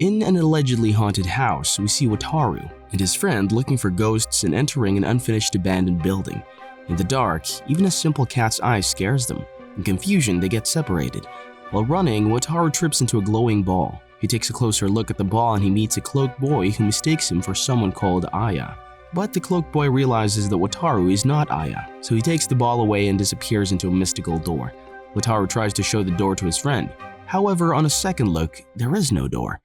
In an allegedly haunted house, we see Wataru and his friend looking for ghosts and entering an unfinished abandoned building. In the dark, even a simple cat's eye scares them. In confusion, they get separated. While running, Wataru trips into a glowing ball. He takes a closer look at the ball and he meets a cloaked boy who mistakes him for someone called Aya. But the cloaked boy realizes that Wataru is not Aya, so he takes the ball away and disappears into a mystical door. Wataru tries to show the door to his friend. However, on a second look, there is no door.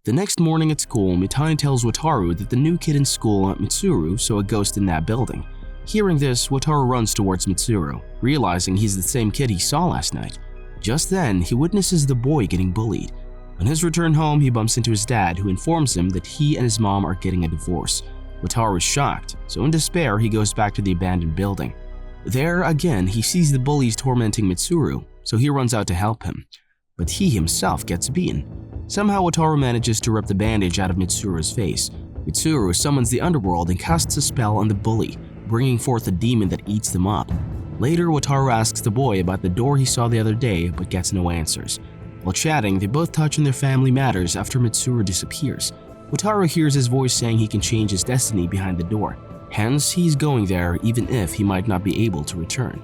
The next morning at school, Mitani tells Wataru that the new kid in school, Mitsuru, saw a ghost in that building. Hearing this, Wataru runs towards Mitsuru, realizing he's the same kid he saw last night. Just then, he witnesses the boy getting bullied. On his return home, he bumps into his dad, who informs him that he and his mom are getting a divorce. Wataru is shocked, so in despair, he goes back to the abandoned building. There, again, he sees the bullies tormenting Mitsuru, so he runs out to help him. But he himself gets beaten. Somehow, Wataru manages to rip the bandage out of Mitsuru's face. Mitsuru summons the underworld and casts a spell on the bully, bringing forth a demon that eats them up. Later, Wataru asks the boy about the door he saw the other day, but gets no answers. While chatting, they both touch on their family matters after Mitsuru disappears. Wataru hears his voice saying he can change his destiny behind the door. Hence, he's going there even if he might not be able to return.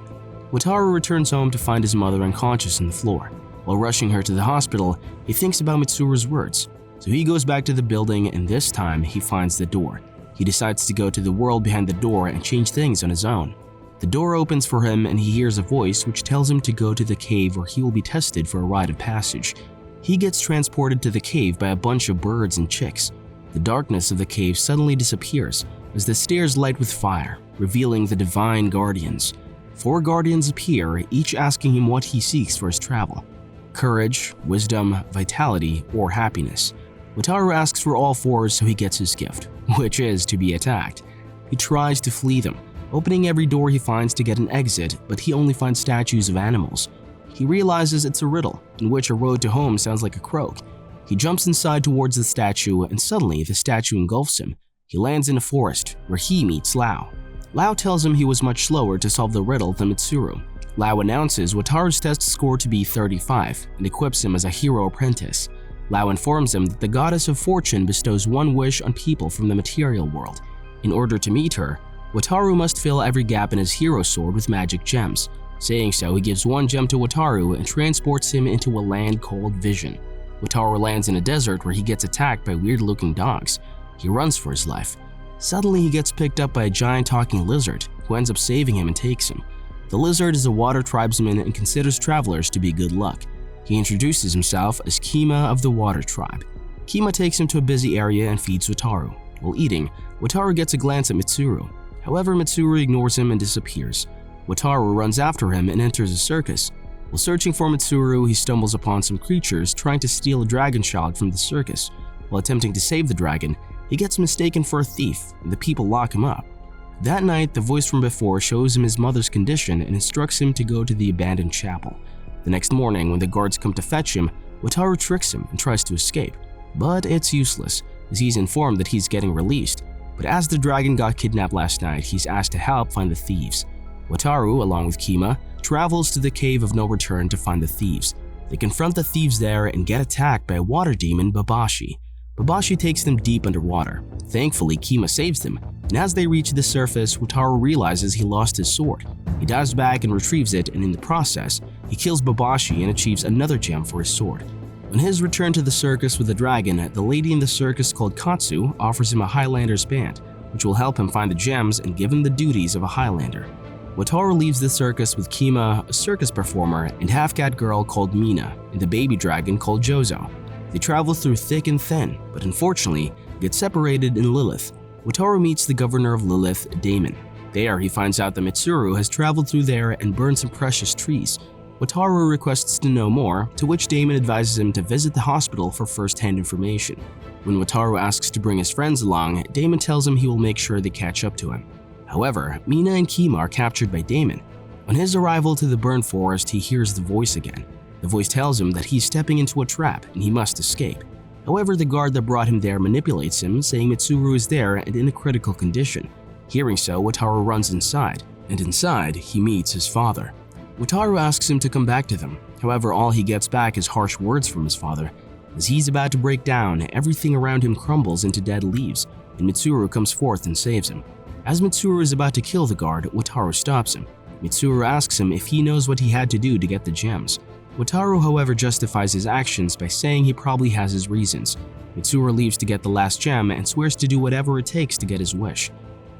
Wataru returns home to find his mother unconscious on the floor. While rushing her to the hospital, he thinks about Mitsuru's words. So he goes back to the building and this time he finds the door. He decides to go to the world behind the door and change things on his own. The door opens for him and he hears a voice which tells him to go to the cave where he will be tested for a rite of passage. He gets transported to the cave by a bunch of birds and chicks. The darkness of the cave suddenly disappears as the stairs light with fire, revealing the divine guardians. 4 guardians appear, each asking him what he seeks for his travel: courage, wisdom, vitality, or happiness. Wataru asks for all 4 so he gets his gift, which is to be attacked. He tries to flee them, opening every door he finds to get an exit, but he only finds statues of animals. He realizes it's a riddle, in which a road to home sounds like a croak. He jumps inside towards the statue, and suddenly the statue engulfs him. He lands in a forest, where he meets Lao. Lao tells him he was much slower to solve the riddle than Mitsuru. Lao announces Wataru's test score to be 35 and equips him as a hero apprentice. Lao informs him that the goddess of fortune bestows 1 wish on people from the material world. In order to meet her, Wataru must fill every gap in his hero sword with magic gems. Saying so, he gives 1 gem to Wataru and transports him into a land called Vision. Wataru lands in a desert where he gets attacked by weird-looking dogs. He runs for his life. Suddenly, he gets picked up by a giant talking lizard, who ends up saving him and takes him. The lizard is a water tribesman and considers travelers to be good luck. He introduces himself as Kima of the Water Tribe. Kima takes him to a busy area and feeds Wataru. While eating, Wataru gets a glance at Mitsuru. However, Mitsuru ignores him and disappears. Wataru runs after him and enters a circus. While searching for Mitsuru, he stumbles upon some creatures trying to steal a dragon child from the circus. While attempting to save the dragon, he gets mistaken for a thief, and the people lock him up. That night, the voice from before shows him his mother's condition and instructs him to go to the abandoned chapel. The next morning, when the guards come to fetch him, Wataru tricks him and tries to escape. But it's useless, as he's informed that he's getting released. But as the dragon got kidnapped last night, he's asked to help find the thieves. Wataru, along with Kima, travels to the Cave of No Return to find the thieves. They confront the thieves there and get attacked by a water demon, Babashi. Babashi takes them deep underwater. Thankfully, Kima saves them, and as they reach the surface, Wataru realizes he lost his sword. He dives back and retrieves it, and in the process, he kills Babashi and achieves another gem for his sword. On his return to the circus with the dragon, the lady in the circus called Katsu offers him a Highlander's band, which will help him find the gems and give him the duties of a Highlander. Wataru leaves the circus with Kima, a circus performer, and half-cat girl called Mina, and the baby dragon called Jozo. They travel through thick and thin, but unfortunately, get separated in Lilith. Wataru meets the governor of Lilith, Damon. There, he finds out that Mitsuru has traveled through there and burned some precious trees. Wataru requests to know more, to which Damon advises him to visit the hospital for first-hand information. When Wataru asks to bring his friends along, Damon tells him he will make sure they catch up to him. However, Mina and Kima are captured by Damon. On his arrival to the burned forest, he hears the voice again. The voice tells him that he's stepping into a trap and he must escape. However, the guard that brought him there manipulates him, saying Mitsuru is there and in a critical condition. Hearing so, Wataru runs inside, and inside, he meets his father. Wataru asks him to come back to them. However, all he gets back is harsh words from his father. As he's about to break down, everything around him crumbles into dead leaves, and Mitsuru comes forth and saves him. As Mitsuru is about to kill the guard, Wataru stops him. Mitsuru asks him if he knows what he had to do to get the gems. Wataru, however, justifies his actions by saying he probably has his reasons. Mitsuru leaves to get the last gem and swears to do whatever it takes to get his wish.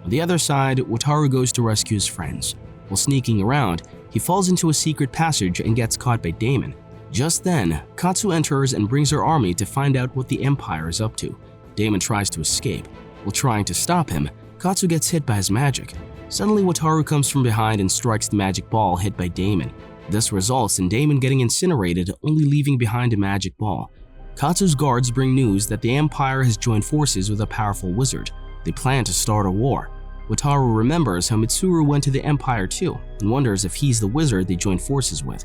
On the other side, Wataru goes to rescue his friends. While sneaking around, he falls into a secret passage and gets caught by Damon. Just then, Katsu enters and brings her army to find out what the Empire is up to. Damon tries to escape. While trying to stop him, Katsu gets hit by his magic. Suddenly, Wataru comes from behind and strikes the magic ball hit by Damon. This results in Damon getting incinerated, only leaving behind a magic ball. Katsu's guards bring news that the Empire has joined forces with a powerful wizard. They plan to start a war. Wataru remembers how Mitsuru went to the Empire too, and wonders if he's the wizard they joined forces with.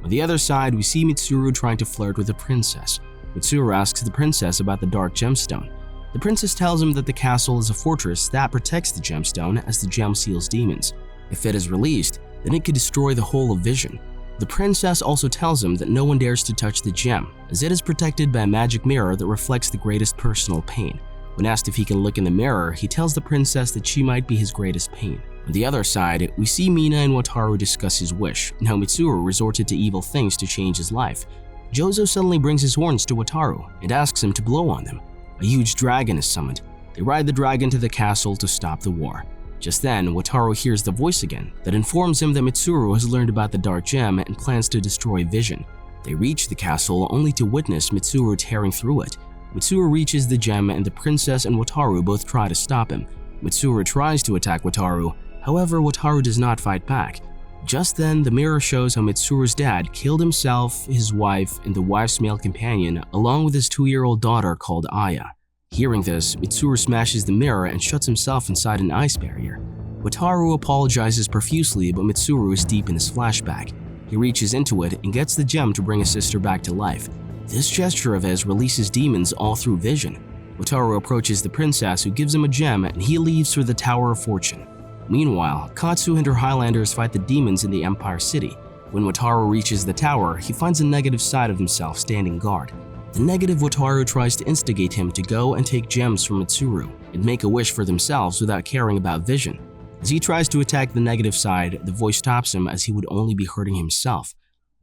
On the other side, we see Mitsuru trying to flirt with the princess. Mitsuru asks the princess about the dark gemstone. The princess tells him that the castle is a fortress that protects the gemstone as the gem seals demons. If it is released, then it could destroy the whole of Vision. The princess also tells him that no one dares to touch the gem, as it is protected by a magic mirror that reflects the greatest personal pain. When asked if he can look in the mirror, he tells the princess that she might be his greatest pain. On the other side, we see Mina and Wataru discuss his wish, and how Mitsuru resorted to evil things to change his life. Jozo suddenly brings his horns to Wataru and asks him to blow on them. A huge dragon is summoned. They ride the dragon to the castle to stop the war. Just then, Wataru hears the voice again that informs him that Mitsuru has learned about the dark gem and plans to destroy Vision. They reach the castle only to witness Mitsuru tearing through it. Mitsuru reaches the gem and the princess and Wataru both try to stop him. Mitsuru tries to attack Wataru, however Wataru does not fight back. Just then, the mirror shows how Mitsuru's dad killed himself, his wife, and the wife's male companion, along with his 2-year-old daughter called Aya. Hearing this, Mitsuru smashes the mirror and shuts himself inside an ice barrier. Wataru apologizes profusely, but Mitsuru is deep in his flashback. He reaches into it and gets the gem to bring his sister back to life. This gesture of his releases demons all through Vision. Wataru approaches the princess, who gives him a gem, and he leaves for the Tower of Fortune. Meanwhile, Katsu and her Highlanders fight the demons in the Empire City. When Wataru reaches the tower, he finds a negative side of himself standing guard. The negative Wataru tries to instigate him to go and take gems from Mitsuru and make a wish for themselves without caring about Vision. As he tries to attack the negative side, the voice stops him as he would only be hurting himself.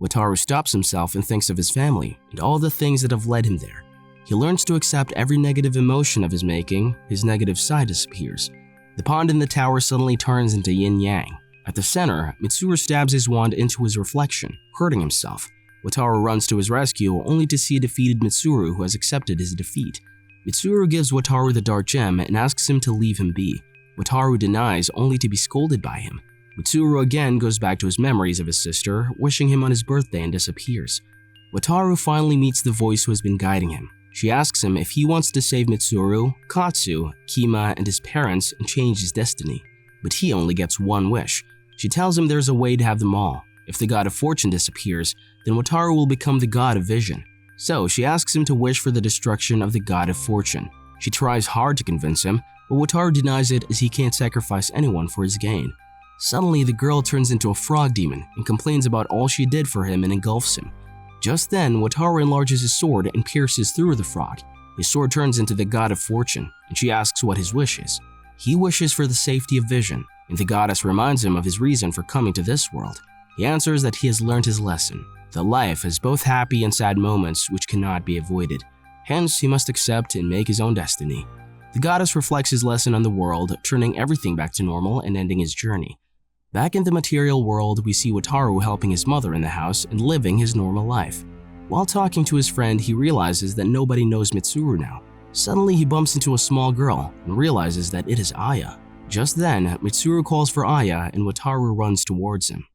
Wataru stops himself and thinks of his family and all the things that have led him there. He learns to accept every negative emotion of his making. His negative side disappears. The pond in the tower suddenly turns into yin-yang. At the center, Mitsuru stabs his wand into his reflection, hurting himself. Wataru runs to his rescue only to see a defeated Mitsuru who has accepted his defeat. Mitsuru gives Wataru the dark gem and asks him to leave him be. Wataru denies only to be scolded by him. Mitsuru again goes back to his memories of his sister, wishing him on his birthday, and disappears. Wataru finally meets the voice who has been guiding him. She asks him if he wants to save Mitsuru, Katsu, Kima, and his parents and change his destiny. But he only gets one wish. She tells him there's a way to have them all. If the God of Fortune disappears, then Wataru will become the God of Vision. So she asks him to wish for the destruction of the God of Fortune. She tries hard to convince him, but Wataru denies it as he can't sacrifice anyone for his gain. Suddenly, the girl turns into a frog demon and complains about all she did for him and engulfs him. Just then, Wataru enlarges his sword and pierces through the frog. His sword turns into the God of Fortune, and she asks what his wish is. He wishes for the safety of Vision, and the goddess reminds him of his reason for coming to this world. He answers that he has learned his lesson, that life has both happy and sad moments which cannot be avoided. Hence, he must accept and make his own destiny. The goddess reflects his lesson on the world, turning everything back to normal and ending his journey. Back in the material world, we see Wataru helping his mother in the house and living his normal life. While talking to his friend, he realizes that nobody knows Mitsuru now. Suddenly, he bumps into a small girl and realizes that it is Aya. Just then, Mitsuru calls for Aya and Wataru runs towards him.